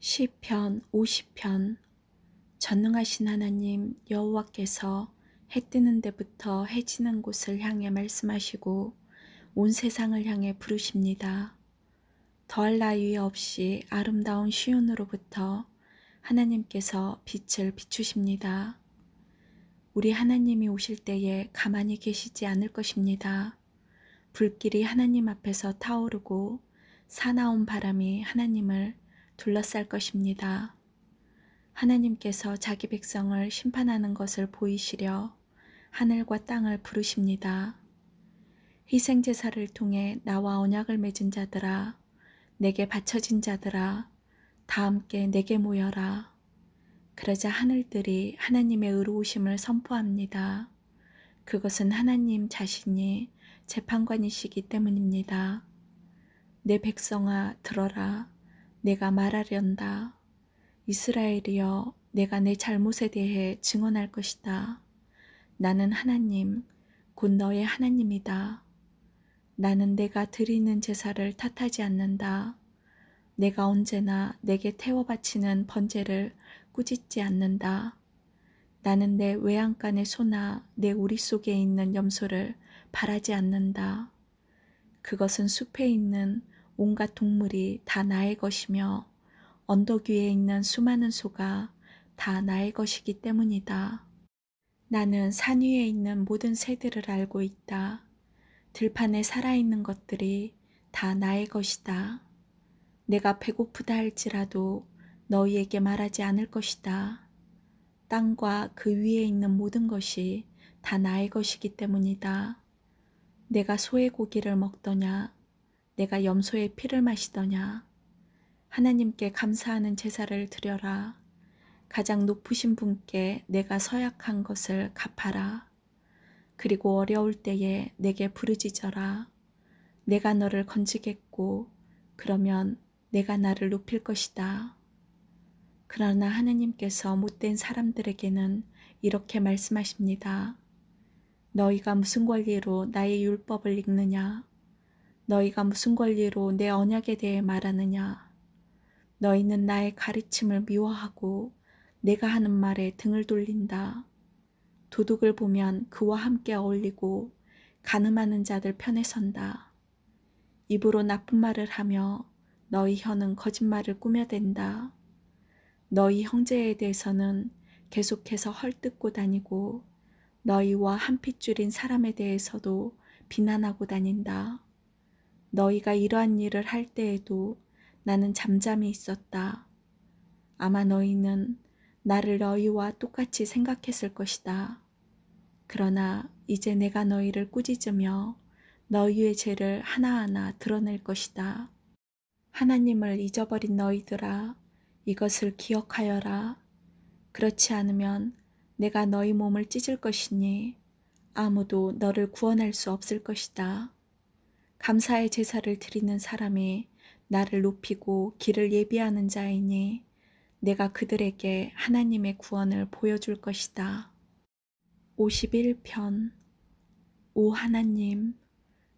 시편 50편. 전능하신 하나님 여호와께서 해 뜨는 데부터 해 지는 곳을 향해 말씀하시고 온 세상을 향해 부르십니다. 더할 나위 없이 아름다운 시온으로부터 하나님께서 빛을 비추십니다. 우리 하나님이 오실 때에 가만히 계시지 않을 것입니다. 불길이 하나님 앞에서 타오르고 사나운 바람이 하나님을 둘러쌀 것입니다. 하나님께서 자기 백성을 심판하는 것을 보이시려 하늘과 땅을 부르십니다. 희생제사를 통해 나와 언약을 맺은 자들아, 내게 바쳐진 자들아, 다 함께 내게 모여라. 그러자 하늘들이 하나님의 의로우심을 선포합니다. 그것은 하나님 자신이 재판관이시기 때문입니다. 내 백성아 들어라. 내가 말하련다. 이스라엘이여, 내가 내 잘못에 대해 증언할 것이다. 나는 하나님, 곧 너의 하나님이다. 나는 내가 드리는 제사를 탓하지 않는다. 내가 언제나 내게 태워 바치는 번제를 꾸짖지 않는다. 나는 내 외양간의 소나 내 우리 속에 있는 염소를 바라지 않는다. 그것은 숲에 있는 온갖 동물이 다 나의 것이며 언덕 위에 있는 수많은 소가 다 나의 것이기 때문이다. 나는 산 위에 있는 모든 새들을 알고 있다. 들판에 살아있는 것들이 다 나의 것이다. 내가 배고프다 할지라도 너희에게 말하지 않을 것이다. 땅과 그 위에 있는 모든 것이 다 나의 것이기 때문이다. 내가 소의 고기를 먹더냐? 내가 염소의 피를 마시더냐? 하나님께 감사하는 제사를 드려라. 가장 높으신 분께 내가 서약한 것을 갚아라. 그리고 어려울 때에 내게 부르짖어라. 내가 너를 건지겠고 그러면 내가 나를 높일 것이다. 그러나 하나님께서 못된 사람들에게는 이렇게 말씀하십니다. 너희가 무슨 권리로 나의 율법을 읽느냐? 너희가 무슨 권리로 내 언약에 대해 말하느냐? 너희는 나의 가르침을 미워하고 내가 하는 말에 등을 돌린다. 도둑을 보면 그와 함께 어울리고 간음하는 자들 편에 선다. 입으로 나쁜 말을 하며 너희 혀는 거짓말을 꾸며댄다. 너희 형제에 대해서는 계속해서 헐뜯고 다니고 너희와 한 핏줄인 사람에 대해서도 비난하고 다닌다. 너희가 이러한 일을 할 때에도 나는 잠잠히 있었다. 아마 너희는 나를 너희와 똑같이 생각했을 것이다. 그러나 이제 내가 너희를 꾸짖으며 너희의 죄를 하나하나 드러낼 것이다. 하나님을 잊어버린 너희들아, 이것을 기억하여라. 그렇지 않으면 내가 너희 몸을 찢을 것이니 아무도 너를 구원할 수 없을 것이다. 감사의 제사를 드리는 사람이 나를 높이고 길을 예비하는 자이니 내가 그들에게 하나님의 구원을 보여줄 것이다. 51편. 오 하나님,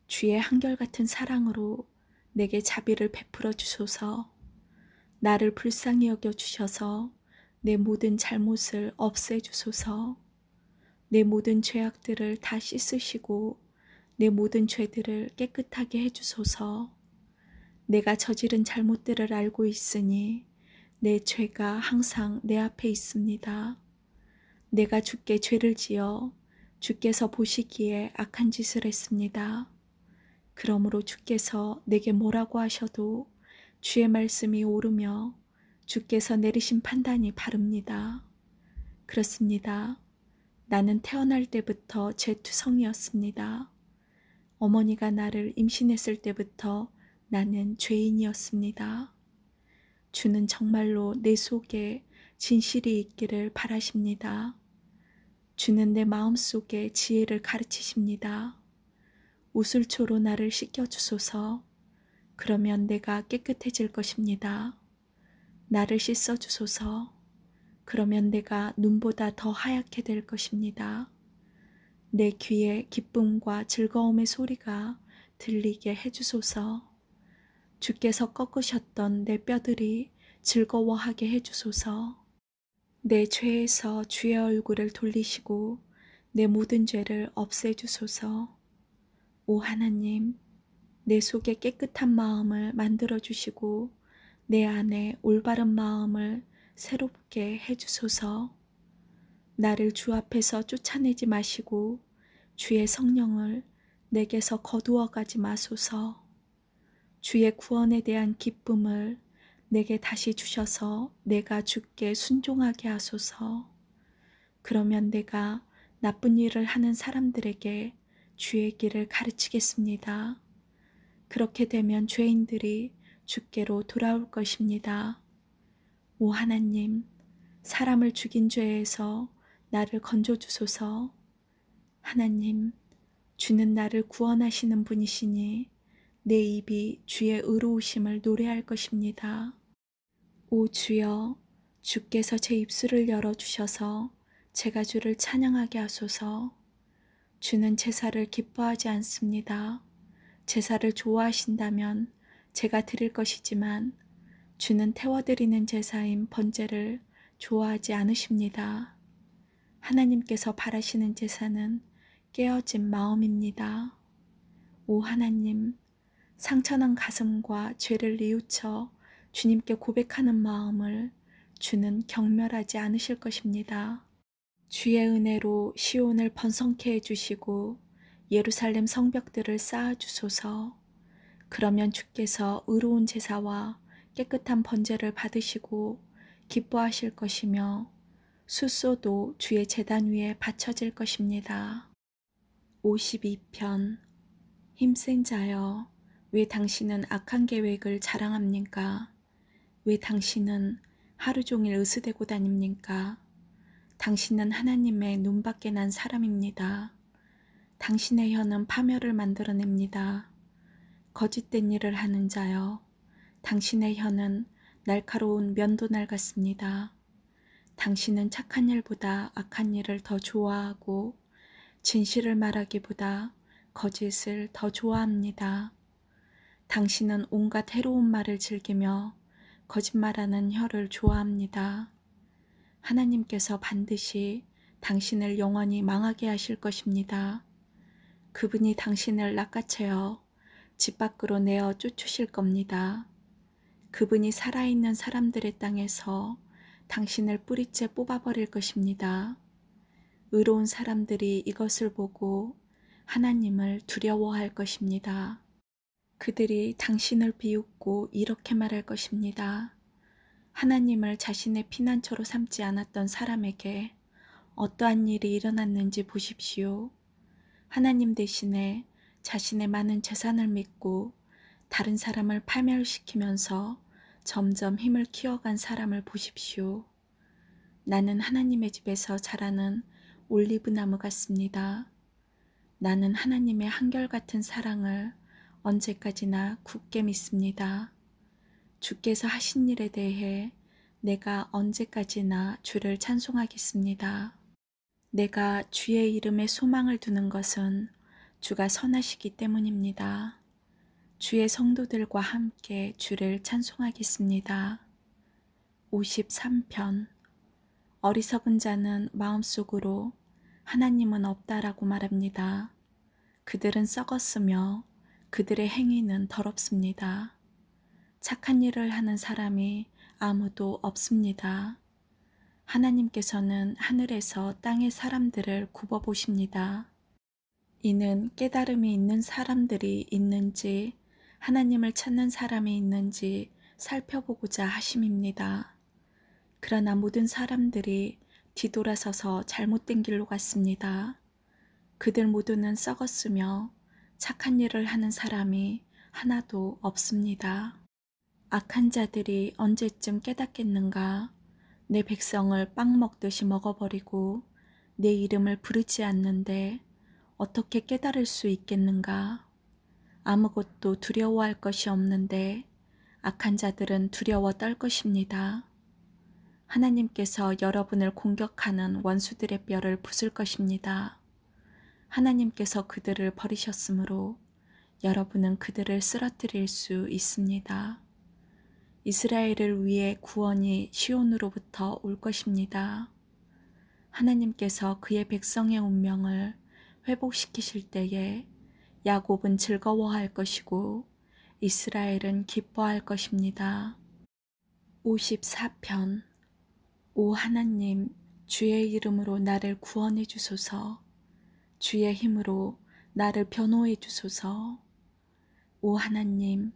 주의 한결같은 사랑으로 내게 자비를 베풀어 주소서. 나를 불쌍히 여겨 주셔서 내 모든 잘못을 없애 주소서. 내 모든 죄악들을 다 씻으시고 내 모든 죄들을 깨끗하게 해주소서. 내가 저지른 잘못들을 알고 있으니 내 죄가 항상 내 앞에 있습니다. 내가 주께 죄를 지어 주께서 보시기에 악한 짓을 했습니다. 그러므로 주께서 내게 뭐라고 하셔도 주의 말씀이 옳으며 주께서 내리신 판단이 바릅니다. 그렇습니다. 나는 태어날 때부터 죄투성이었습니다. 어머니가 나를 임신했을 때부터 나는 죄인이었습니다. 주는 정말로 내 속에 진실이 있기를 바라십니다. 주는 내 마음속에 지혜를 가르치십니다. 우슬초로 나를 씻겨주소서. 그러면 내가 깨끗해질 것입니다. 나를 씻어주소서. 그러면 내가 눈보다 더 하얗게 될 것입니다. 내 귀에 기쁨과 즐거움의 소리가 들리게 해주소서. 주께서 꺾으셨던 내 뼈들이 즐거워하게 해주소서. 내 죄에서 주의 얼굴을 돌리시고 내 모든 죄를 없애주소서. 오 하나님, 내 속에 깨끗한 마음을 만들어 주시고 내 안에 올바른 마음을 새롭게 해주소서. 나를 주 앞에서 쫓아내지 마시고 주의 성령을 내게서 거두어 가지 마소서. 주의 구원에 대한 기쁨을 내게 다시 주셔서 내가 주께 순종하게 하소서. 그러면 내가 나쁜 일을 하는 사람들에게 주의 길을 가르치겠습니다. 그렇게 되면 죄인들이 주께로 돌아올 것입니다. 오 하나님, 사람을 죽인 죄에서 나를 건져주소서. 하나님, 주는 나를 구원하시는 분이시니 내 입이 주의 의로우심을 노래할 것입니다. 오 주여, 주께서 제 입술을 열어주셔서 제가 주를 찬양하게 하소서. 주는 제사를 기뻐하지 않습니다. 제사를 좋아하신다면 제가 드릴 것이지만 주는 태워드리는 제사인 번제를 좋아하지 않으십니다. 하나님께서 바라시는 제사는 깨어진 마음입니다. 오 하나님, 상처난 가슴과 죄를 뉘우쳐 주님께 고백하는 마음을 주는 경멸하지 않으실 것입니다. 주의 은혜로 시온을 번성케 해주시고 예루살렘 성벽들을 쌓아주소서. 그러면 주께서 의로운 제사와 깨끗한 번제를 받으시고 기뻐하실 것이며 숫소도 주의 제단 위에 바쳐질 것입니다. 52편. 힘센 자여, 왜 당신은 악한 계획을 자랑합니까? 왜 당신은 하루 종일 으스대고 다닙니까? 당신은 하나님의 눈밖에 난 사람입니다. 당신의 혀는 파멸을 만들어냅니다. 거짓된 일을 하는 자여, 당신의 혀는 날카로운 면도날 같습니다. 당신은 착한 일보다 악한 일을 더 좋아하고 진실을 말하기보다 거짓을 더 좋아합니다. 당신은 온갖 해로운 말을 즐기며 거짓말하는 혀를 좋아합니다. 하나님께서 반드시 당신을 영원히 망하게 하실 것입니다. 그분이 당신을 낚아채어 집 밖으로 내어 쫓으실 겁니다. 그분이 살아있는 사람들의 땅에서 당신을 뿌리째 뽑아버릴 것입니다. 의로운 사람들이 이것을 보고 하나님을 두려워할 것입니다. 그들이 당신을 비웃고 이렇게 말할 것입니다. 하나님을 자신의 피난처로 삼지 않았던 사람에게 어떠한 일이 일어났는지 보십시오. 하나님 대신에 자신의 많은 재산을 믿고 다른 사람을 파멸시키면서 점점 힘을 키워간 사람을 보십시오. 나는 하나님의 집에서 자라는 올리브 나무 같습니다. 나는 하나님의 한결같은 사랑을 언제까지나 굳게 믿습니다. 주께서 하신 일에 대해 내가 언제까지나 주를 찬송하겠습니다. 내가 주의 이름에 소망을 두는 것은 주가 선하시기 때문입니다. 주의 성도들과 함께 주를 찬송하겠습니다. 53편. 어리석은 자는 마음속으로 하나님은 없다라고 말합니다. 그들은 썩었으며 그들의 행위는 더럽습니다. 착한 일을 하는 사람이 아무도 없습니다. 하나님께서는 하늘에서 땅의 사람들을 굽어보십니다. 이는 깨달음이 있는 사람들이 있는지 하나님을 찾는 사람이 있는지 살펴보고자 하심입니다. 그러나 모든 사람들이 뒤돌아서서 잘못된 길로 갔습니다. 그들 모두는 썩었으며 착한 일을 하는 사람이 하나도 없습니다. 악한 자들이 언제쯤 깨닫겠는가? 내 백성을 빵 먹듯이 먹어버리고 내 이름을 부르지 않는데 어떻게 깨달을 수 있겠는가? 아무것도 두려워할 것이 없는데 악한 자들은 두려워 떨 것입니다. 하나님께서 여러분을 공격하는 원수들의 뼈를 부술 것입니다. 하나님께서 그들을 버리셨으므로 여러분은 그들을 쓰러뜨릴 수 있습니다. 이스라엘을 위해 구원이 시온으로부터 올 것입니다. 하나님께서 그의 백성의 운명을 회복시키실 때에 야곱은 즐거워할 것이고 이스라엘은 기뻐할 것입니다. 54편. 오 하나님, 주의 이름으로 나를 구원해 주소서. 주의 힘으로 나를 변호해 주소서. 오 하나님,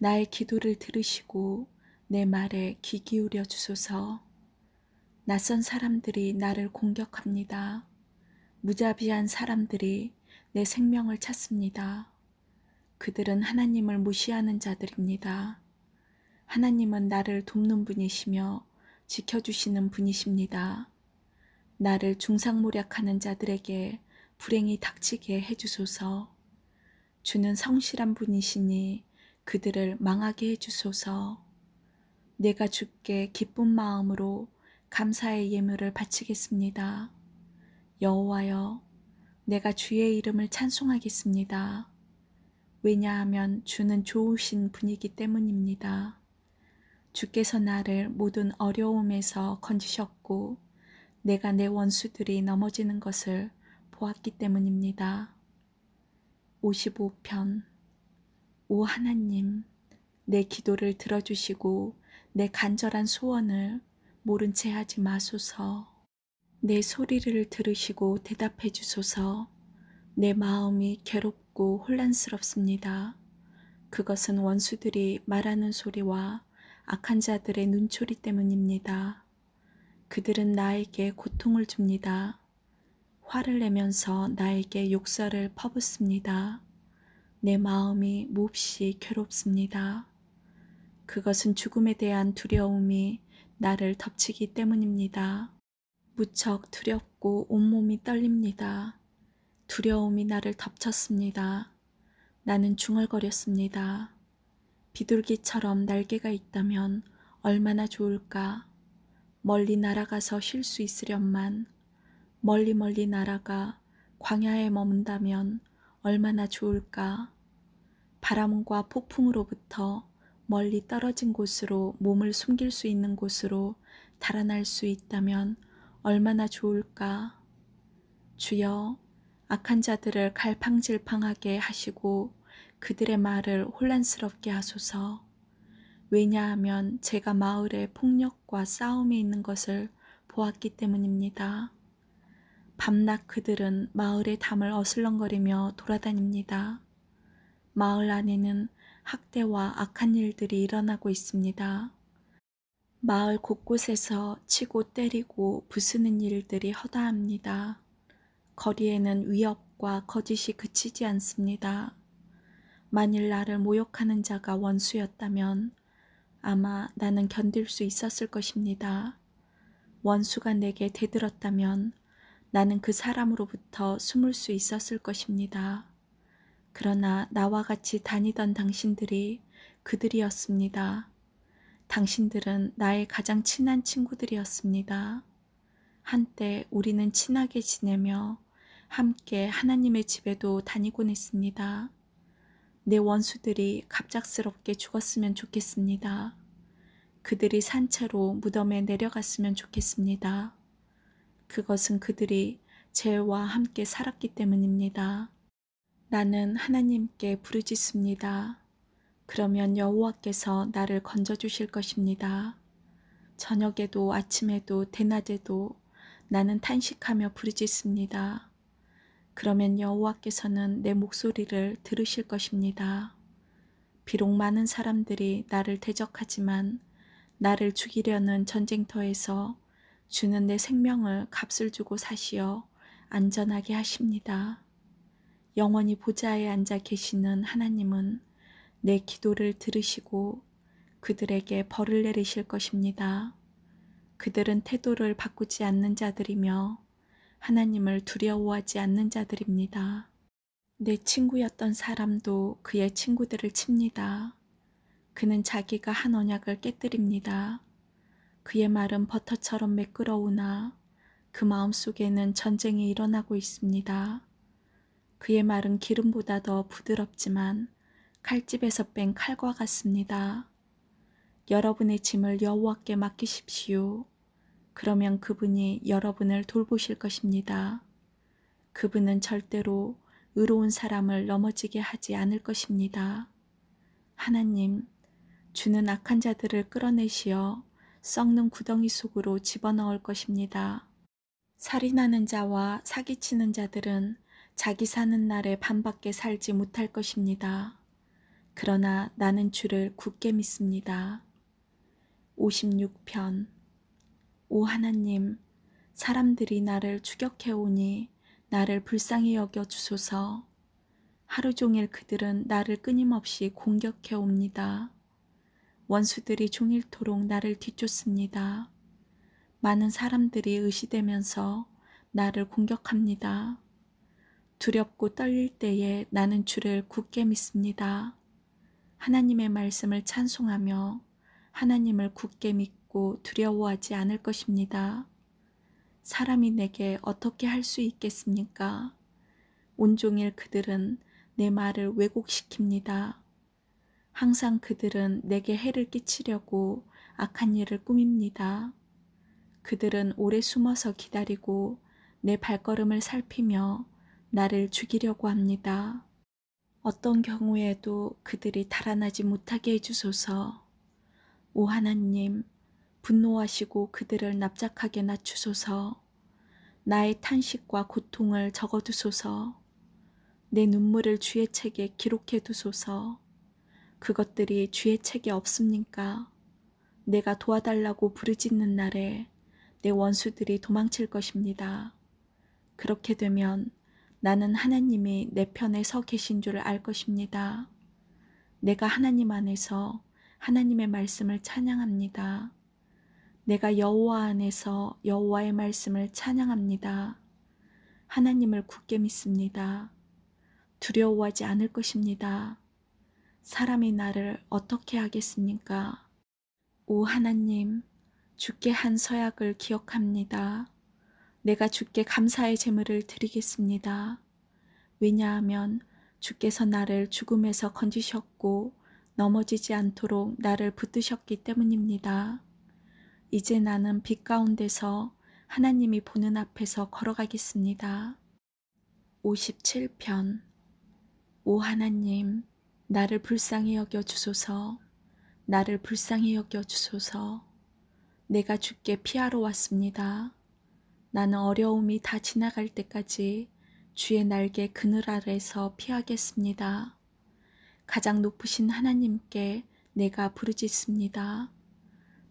나의 기도를 들으시고 내 말에 귀 기울여 주소서. 낯선 사람들이 나를 공격합니다. 무자비한 사람들이 내 생명을 찾습니다. 그들은 하나님을 무시하는 자들입니다. 하나님은 나를 돕는 분이시며 지켜주시는 분이십니다. 나를 중상모략하는 자들에게 불행이 닥치게 해주소서. 주는 성실한 분이시니 그들을 망하게 해주소서. 내가 주께 기쁜 마음으로 감사의 예물을 바치겠습니다. 여호와여, 내가 주의 이름을 찬송하겠습니다. 왜냐하면 주는 좋으신 분이기 때문입니다. 주께서 나를 모든 어려움에서 건지셨고 내가 내 원수들이 넘어지는 것을 보았기 때문입니다. 55편. 오 하나님, 내 기도를 들어주시고 내 간절한 소원을 모른 채 하지 마소서. 내 소리를 들으시고 대답해 주소서. 내 마음이 괴롭고 혼란스럽습니다. 그것은 원수들이 말하는 소리와 악한 자들의 눈초리 때문입니다. 그들은 나에게 고통을 줍니다. 화를 내면서 나에게 욕설을 퍼붓습니다. 내 마음이 몹시 괴롭습니다. 그것은 죽음에 대한 두려움이 나를 덮치기 때문입니다. 무척 두렵고 온몸이 떨립니다. 두려움이 나를 덮쳤습니다. 나는 중얼거렸습니다. 비둘기처럼 날개가 있다면 얼마나 좋을까. 멀리 날아가서 쉴 수 있으련만 멀리 멀리 날아가 광야에 머문다면 얼마나 좋을까. 바람과 폭풍으로부터 멀리 떨어진 곳으로 몸을 숨길 수 있는 곳으로 달아날 수 있다면 얼마나 좋을까. 주여, 악한 자들을 갈팡질팡하게 하시고 그들의 말을 혼란스럽게 하소서. 왜냐하면 제가 마을에 폭력과 싸움이 있는 것을 보았기 때문입니다. 밤낮 그들은 마을의 담을 어슬렁거리며 돌아다닙니다. 마을 안에는 학대와 악한 일들이 일어나고 있습니다. 마을 곳곳에서 치고 때리고 부수는 일들이 허다합니다. 거리에는 위협과 거짓이 그치지 않습니다. 만일 나를 모욕하는 자가 원수였다면 아마 나는 견딜 수 있었을 것입니다. 원수가 내게 대들었다면 나는 그 사람으로부터 숨을 수 있었을 것입니다. 그러나 나와 같이 다니던 당신들이 그들이었습니다. 당신들은 나의 가장 친한 친구들이었습니다. 한때 우리는 친하게 지내며 함께 하나님의 집에도 다니곤 했습니다. 내 원수들이 갑작스럽게 죽었으면 좋겠습니다. 그들이 산채로 무덤에 내려갔으면 좋겠습니다. 그것은 그들이 죄와 함께 살았기 때문입니다. 나는 하나님께 부르짖습니다. 그러면 여호와께서 나를 건져주실 것입니다. 저녁에도 아침에도 대낮에도 나는 탄식하며 부르짖습니다. 그러면 여호와께서는 내 목소리를 들으실 것입니다. 비록 많은 사람들이 나를 대적하지만 나를 죽이려는 전쟁터에서 주는 내 생명을 값을 주고 사시어 안전하게 하십니다. 영원히 보좌에 앉아 계시는 하나님은 내 기도를 들으시고 그들에게 벌을 내리실 것입니다. 그들은 태도를 바꾸지 않는 자들이며 하나님을 두려워하지 않는 자들입니다. 내 친구였던 사람도 그의 친구들을 칩니다. 그는 자기가 한 언약을 깨뜨립니다. 그의 말은 버터처럼 매끄러우나 그 마음속에는 전쟁이 일어나고 있습니다. 그의 말은 기름보다 더 부드럽지만 칼집에서 뺀 칼과 같습니다. 여러분의 짐을 여호와께 맡기십시오. 그러면 그분이 여러분을 돌보실 것입니다. 그분은 절대로 의로운 사람을 넘어지게 하지 않을 것입니다. 하나님, 주는 악한 자들을 끌어내시어 썩는 구덩이 속으로 집어넣을 것입니다. 살인하는 자와 사기치는 자들은 자기 사는 날에 반밖에 살지 못할 것입니다. 그러나 나는 주를 굳게 믿습니다. 56편. 오 하나님, 사람들이 나를 추격해오니 나를 불쌍히 여겨 주소서. 하루 종일 그들은 나를 끊임없이 공격해옵니다. 원수들이 종일토록 나를 뒤쫓습니다. 많은 사람들이 의시되면서 나를 공격합니다. 두렵고 떨릴 때에 나는 주를 굳게 믿습니다. 하나님의 말씀을 찬송하며 하나님을 굳게 믿고 두려워하지 않을 것입니다. 사람이 내게 어떻게 할 수 있겠습니까? 온종일 그들은 내 말을 왜곡시킵니다. 항상 그들은 내게 해를 끼치려고 악한 일을 꾸밉니다. 그들은 오래 숨어서 기다리고 내 발걸음을 살피며 나를 죽이려고 합니다. 어떤 경우에도 그들이 달아나지 못하게 해주소서. 오 하나님, 분노하시고 그들을 납작하게 낮추소서. 나의 탄식과 고통을 적어두소서. 내 눈물을 주의 책에 기록해 두소서. 그것들이 주의 책에 없습니까? 내가 도와달라고 부르짖는 날에 내 원수들이 도망칠 것입니다. 그렇게 되면 나는 하나님이 내 편에 서 계신 줄 알 것입니다. 내가 하나님 안에서 하나님의 말씀을 찬양합니다. 내가 여호와 안에서 여호와의 말씀을 찬양합니다. 하나님을 굳게 믿습니다. 두려워하지 않을 것입니다. 사람이 나를 어떻게 하겠습니까? 오 하나님, 주께 한 서약을 기억합니다. 내가 주께 감사의 제물을 드리겠습니다. 왜냐하면 주께서 나를 죽음에서 건지셨고 넘어지지 않도록 나를 붙드셨기 때문입니다. 이제 나는 빛 가운데서 하나님이 보는 앞에서 걸어가겠습니다. 57편. 오 하나님, 나를 불쌍히 여겨 주소서. 나를 불쌍히 여겨 주소서. 내가 주께 피하러 왔습니다. 나는 어려움이 다 지나갈 때까지 주의 날개 그늘 아래서 피하겠습니다. 가장 높으신 하나님께 내가 부르짖습니다.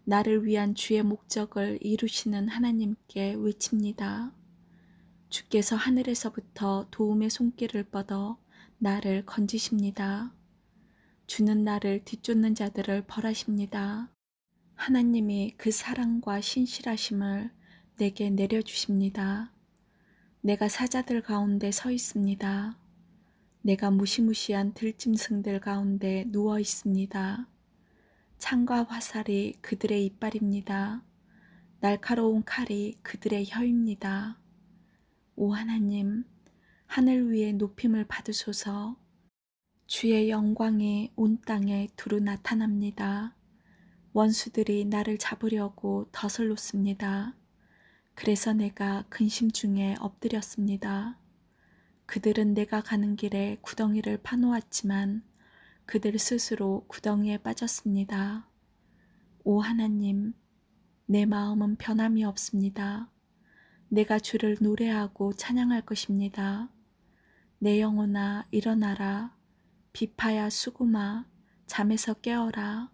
나를 위한 주의 목적을 이루시는 하나님께 외칩니다. 주께서 하늘에서부터 도움의 손길을 뻗어 나를 건지십니다. 주는 나를 뒤쫓는 자들을 벌하십니다. 하나님이 그 사랑과 신실하심을 내게 내려주십니다. 내가 사자들 가운데 서 있습니다. 내가 무시무시한 들짐승들 가운데 누워 있습니다. 창과 화살이 그들의 이빨입니다. 날카로운 칼이 그들의 혀입니다. 오 하나님, 하늘 위에 높임을 받으소서. 주의 영광이 온 땅에 두루 나타납니다. 원수들이 나를 잡으려고 덫을 놓습니다. 그래서 내가 근심 중에 엎드렸습니다. 그들은 내가 가는 길에 구덩이를 파놓았지만 그들 스스로 구덩이에 빠졌습니다. 오 하나님, 내 마음은 변함이 없습니다. 내가 주를 노래하고 찬양할 것입니다. 내 영혼아 일어나라. 비파야 수구마 잠에서 깨어라.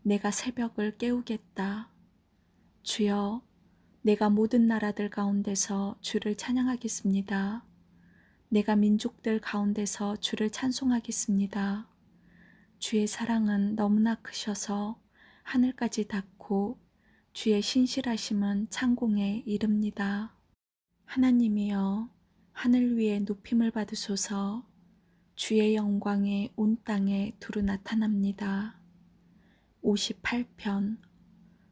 내가 새벽을 깨우겠다. 주여, 내가 모든 나라들 가운데서 주를 찬양하겠습니다. 내가 민족들 가운데서 주를 찬송하겠습니다. 주의 사랑은 너무나 크셔서 하늘까지 닿고 주의 신실하심은 창공에 이릅니다. 하나님이여, 하늘 위에 높임을 받으소서. 주의 영광이 온 땅에 두루 나타납니다. 58편.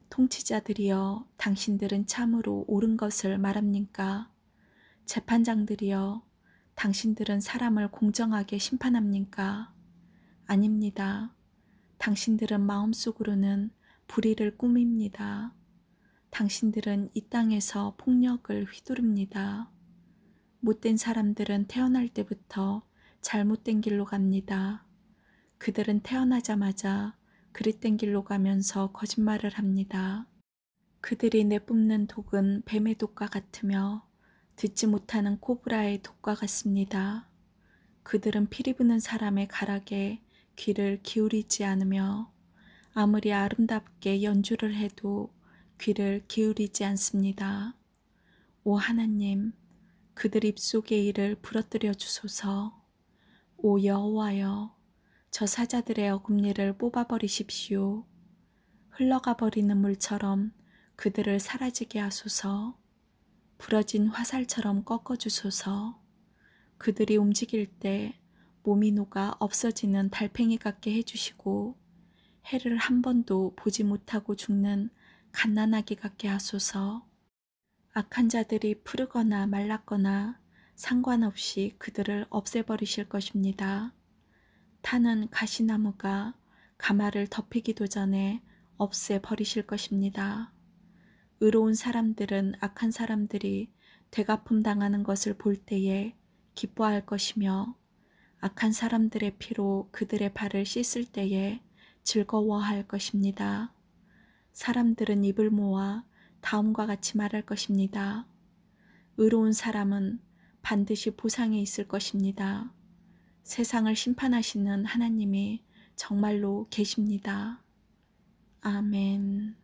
통치자들이여, 당신들은 참으로 옳은 것을 말합니까? 재판장들이여, 당신들은 사람을 공정하게 심판합니까? 아닙니다. 당신들은 마음속으로는 불의를 꾸밉니다. 당신들은 이 땅에서 폭력을 휘두릅니다. 못된 사람들은 태어날 때부터 잘못된 길로 갑니다. 그들은 태어나자마자 그릇된 길로 가면서 거짓말을 합니다. 그들이 내뿜는 독은 뱀의 독과 같으며 듣지 못하는 코브라의 독과 같습니다. 그들은 피리 부는 사람의 가락에 귀를 기울이지 않으며 아무리 아름답게 연주를 해도 귀를 기울이지 않습니다. 오 하나님, 그들 입속의 일을 부러뜨려 주소서. 오 여호와여, 저 사자들의 어금니를 뽑아버리십시오. 흘러가 버리는 물처럼 그들을 사라지게 하소서. 부러진 화살처럼 꺾어주소서. 그들이 움직일 때 몸이 녹아 없어지는 달팽이 같게 해주시고 해를 한 번도 보지 못하고 죽는 갓난아기 같게 하소서. 악한 자들이 푸르거나 말랐거나 상관없이 그들을 없애버리실 것입니다. 타는 가시나무가 가마를 덮이기도 전에 없애버리실 것입니다. 의로운 사람들은 악한 사람들이 되갚음 당하는 것을 볼 때에 기뻐할 것이며 악한 사람들의 피로 그들의 발을 씻을 때에 즐거워할 것입니다. 사람들은 입을 모아 다음과 같이 말할 것입니다. 의로운 사람은 반드시 보상에 있을 것입니다. 세상을 심판하시는 하나님이 정말로 계십니다. 아멘.